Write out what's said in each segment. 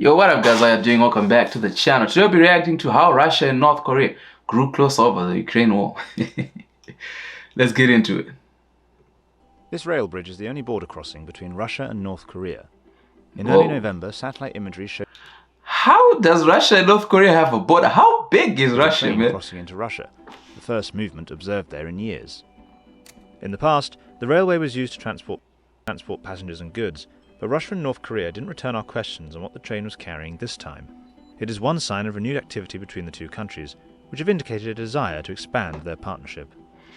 Yo, what up guys, how you doing? Welcome back to the channel. Today I'll be reacting to how Russia and North Korea grew closer over the Ukraine war. Let's get into it. This rail bridge is the only border crossing between Russia and North Korea. In early November, satellite imagery showed how does Russia and North Korea have a border? How big is Russia, train man? crossing into Russia, the first movement observed there in years. In the past, the railway was used to transport passengers and goods, but Russia and North Korea didn't return our questions on what the train was carrying this time. It is one sign of renewed activity between the two countries, which have indicated a desire to expand their partnership.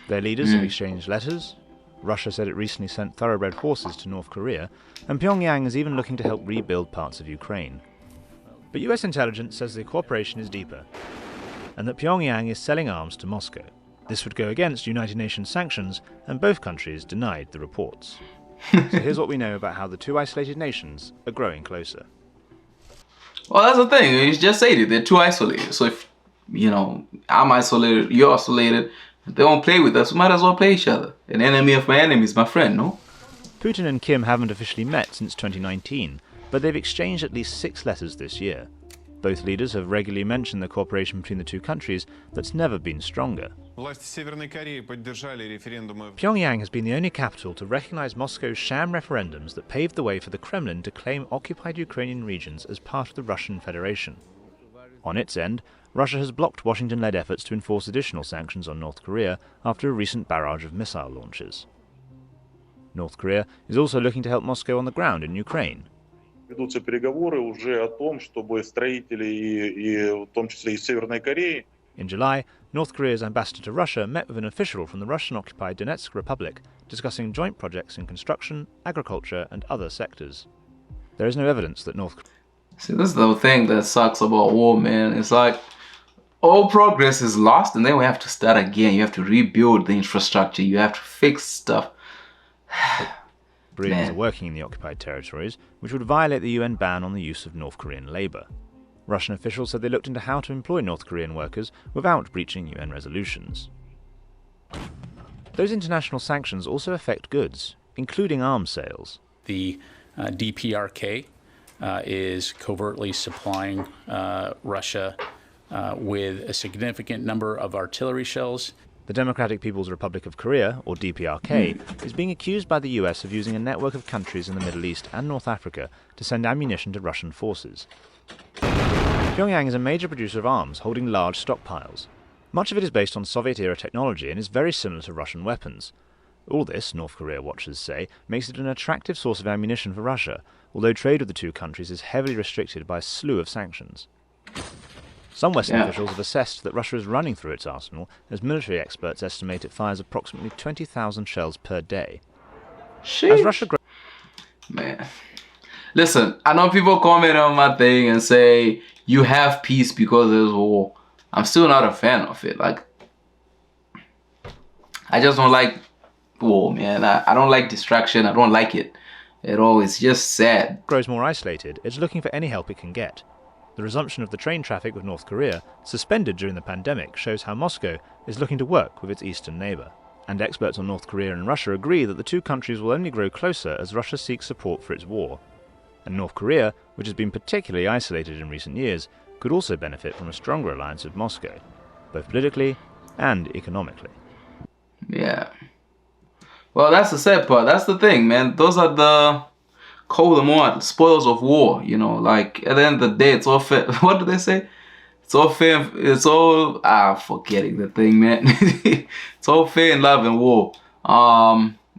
Their leaders have exchanged letters. Russia said it recently sent thoroughbred horses to North Korea, and Pyongyang is even looking to help rebuild parts of Ukraine. But US intelligence says the cooperation is deeper, and that Pyongyang is selling arms to Moscow. This would go against United Nations sanctions, and both countries denied the reports. So here's what we know about how the two isolated nations are growing closer. Well, that's the thing. You just said it. They're too isolated. So if, I'm isolated, you're isolated, if they won't play with us, we might as well play each other. An enemy of my enemy is my friend, no? Putin and Kim haven't officially met since 2019, but they've exchanged at least 6 letters this year. Both leaders have regularly mentioned the cooperation between the two countries that's never been stronger. Pyongyang has been the only capital to recognize Moscow's sham referendums that paved the way for the Kremlin to claim occupied Ukrainian regions as part of the Russian Federation. On its end, Russia has blocked Washington-led efforts to enforce additional sanctions on North Korea after a recent barrage of missile launches. North Korea is also looking to help Moscow on the ground in Ukraine. Ведутся переговоры уже о том, чтобы строители, и в том числе из Северной Кореи. In July, North Korea's ambassador to Russia met with an official from the Russian-occupied Donetsk Republic, discussing joint projects in construction, agriculture, and other sectors. There is no evidence that North Korea... See, this is the thing that sucks about war, man. It's like all progress is lost, and then we have to start again. You have to rebuild the infrastructure. You have to fix stuff. Koreans are working in the occupied territories, which would violate the UN ban on the use of North Korean labour. Russian officials said they looked into how to employ North Korean workers without breaching UN resolutions. Those international sanctions also affect goods, including arms sales. The DPRK is covertly supplying Russia with a significant number of artillery shells. The Democratic People's Republic of Korea, or DPRK, is being accused by the US of using a network of countries in the Middle East and North Africa to send ammunition to Russian forces. Pyongyang is a major producer of arms, holding large stockpiles. Much of it is based on Soviet-era technology and is very similar to Russian weapons. All this, North Korea watchers say, makes it an attractive source of ammunition for Russia, although trade with the two countries is heavily restricted by a slew of sanctions. Some Western officials have assessed that Russia is running through its arsenal, as military experts estimate it fires approximately 20,000 shells per day. As Russia grows... Man. Listen, I know people comment on my thing and say, you have peace because there's war. I'm still not a fan of it. Like, I just don't like war, man. I don't like distraction. I don't like it at all. It's just sad. Grows more isolated. It's looking for any help it can get. The resumption of the train traffic with North Korea, suspended during the pandemic, shows how Moscow is looking to work with its eastern neighbour. And experts on North Korea and Russia agree that the two countries will only grow closer as Russia seeks support for its war. And North Korea, which has been particularly isolated in recent years, could also benefit from a stronger alliance with Moscow, both politically and economically. Yeah. Well, that's the sad part. That's the thing, man. Those are the spoils of war, like at the end of the day, it's all fair. What do they say? It's all fair. It's all, forgetting the thing, man. It's all fair in love and war.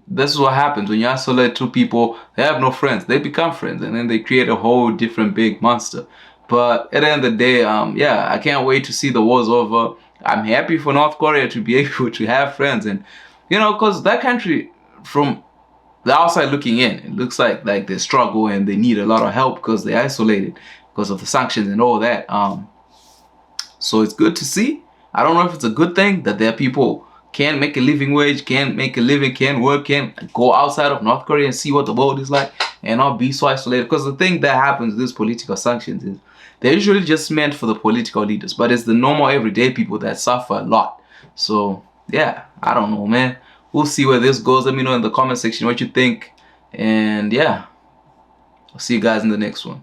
This is what happens when you isolate two people. They have no friends. They become friends, and then they create a whole different big monster. But at the end of the day, I can't wait to see the war's over. I'm happy for North Korea to be able to have friends, and because that country, from the outside looking in, it looks like they struggle and they need a lot of help because they're isolated because of the sanctions and all that. So it's good to see. I don't know if it's a good thing that their people can make a living wage, can make a living, can work, can go outside of North Korea and see what the world is like and not be so isolated. Because the thing that happens with these political sanctions is they're usually just meant for the political leaders, but it's the normal everyday people that suffer a lot. So yeah, I don't know, man. We'll see where this goes. Let me know in the comment section what you think. And yeah, I'll see you guys in the next one.